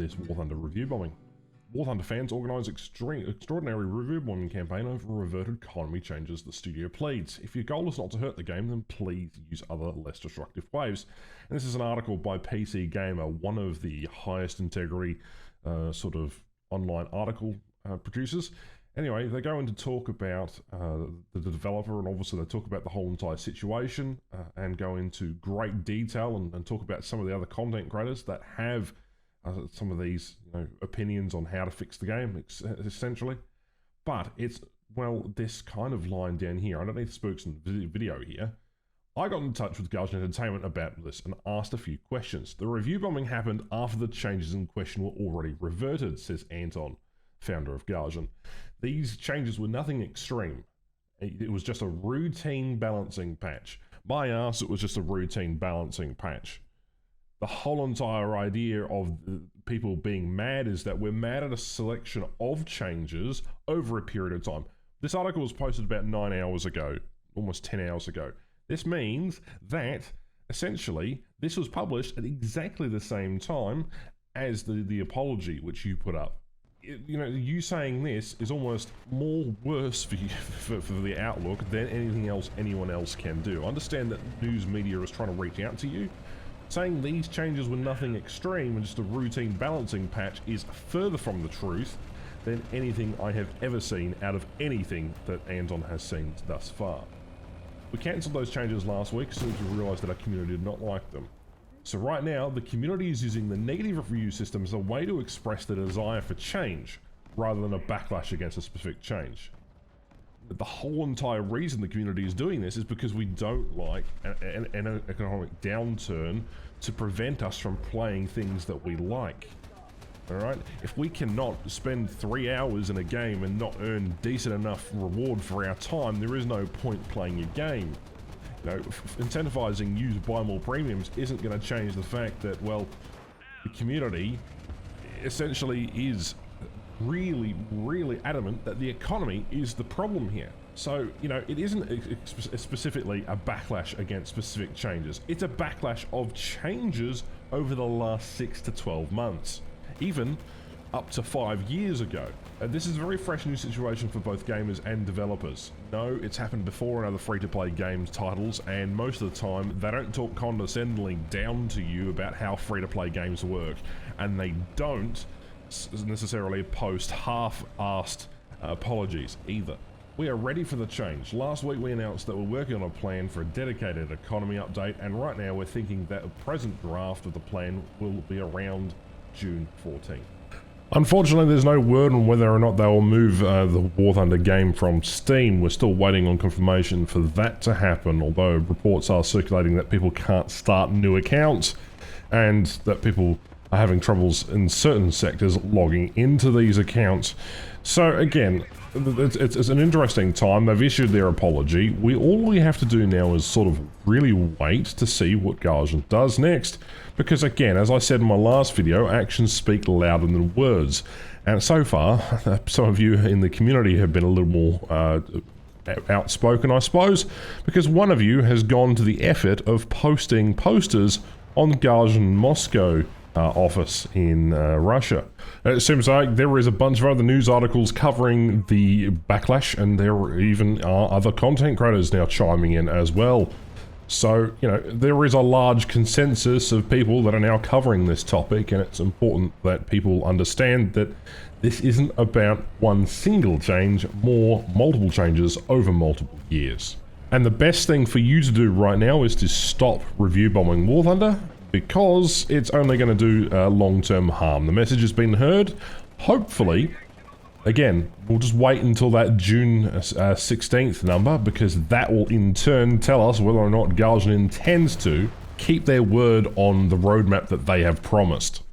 this War Thunder review bombing. War Thunder fans organised extraordinary review bombing campaign over reverted economy changes the studio pleads. If your goal is not to hurt the game, then please use other less destructive ways. And this is an article by PC Gamer, one of the highest integrity sort of online article producers. Anyway, they go in to talk about the developer, and obviously they talk about the whole entire situation and go into great detail and talk about some of the other content creators that have some of these opinions on how to fix the game, essentially. But it's, well, this kind of line down here. I don't need to spook some video here. I got in touch with Gaijin Entertainment about this and asked a few questions. The review bombing happened after the changes in question were already reverted, says Anton, founder of Gaijin. These changes were nothing extreme. It was just a routine balancing patch. My ass, it was just a routine balancing patch. The whole entire idea of people being mad is that we're mad at a selection of changes over a period of time. This article was posted about 9 hours ago, almost 10 hours ago. This means that, essentially, this was published at exactly the same time as the apology which you put up. You saying this is almost more worse for you, for the outlook than anything else anyone else can do. I understand that news media is trying to reach out to you. Saying these changes were nothing extreme and just a routine balancing patch is further from the truth than anything I have ever seen out of anything that Anton has seen thus far. We cancelled those changes last week as soon as we realised that our community did not like them. So right now, the community is using the negative review system as a way to express the desire for change, rather than a backlash against a specific change. The whole entire reason the community is doing this is because we don't like an economic downturn to prevent us from playing things that we like. Alright? If we cannot spend 3 hours in a game and not earn decent enough reward for our time, there is no point playing your game. Incentivizing you to buy more premiums isn't going to change the fact that, well, the community essentially is really adamant that the economy is the problem here. So, it isn't specifically a backlash against specific changes. It's a backlash of changes over the last 6 to 12 months, even up to 5 years ago. This is a very fresh new situation for both gamers and developers. No, it's happened before in other free-to-play games titles, and most of the time they don't talk condescendingly down to you about how free-to-play games work, and they don't necessarily post half-assed apologies either. We are ready for the change. Last week we announced that we're working on a plan for a dedicated economy update, and right now we're thinking that a present draft of the plan will be around June 14th. Unfortunately, there's no word on whether or not they will move the War Thunder game from Steam. We're still waiting on confirmation for that to happen, although reports are circulating that people can't start new accounts and that people are having troubles in certain sectors logging into these accounts. So again, it's an interesting time. They've issued their apology. All we have to do now is sort of really wait to see what Gaijin does next. Because again, as I said in my last video, actions speak louder than words. And so far, some of you in the community have been a little more outspoken, I suppose, because one of you has gone to the effort of posting posters on Gaijin Moscow office in Russia. It seems like there is a bunch of other news articles covering the backlash, and there even are other content creators now chiming in as well. So, there is a large consensus of people that are now covering this topic, and it's important that people understand that this isn't about one single change, more multiple changes over multiple years. And the best thing for you to do right now is to stop review bombing War Thunder, because it's only going to do long-term harm. The message has been heard. Hopefully, again, we'll just wait until that June 16th number, because that will in turn tell us whether or not Gaijin intends to keep their word on the roadmap that they have promised.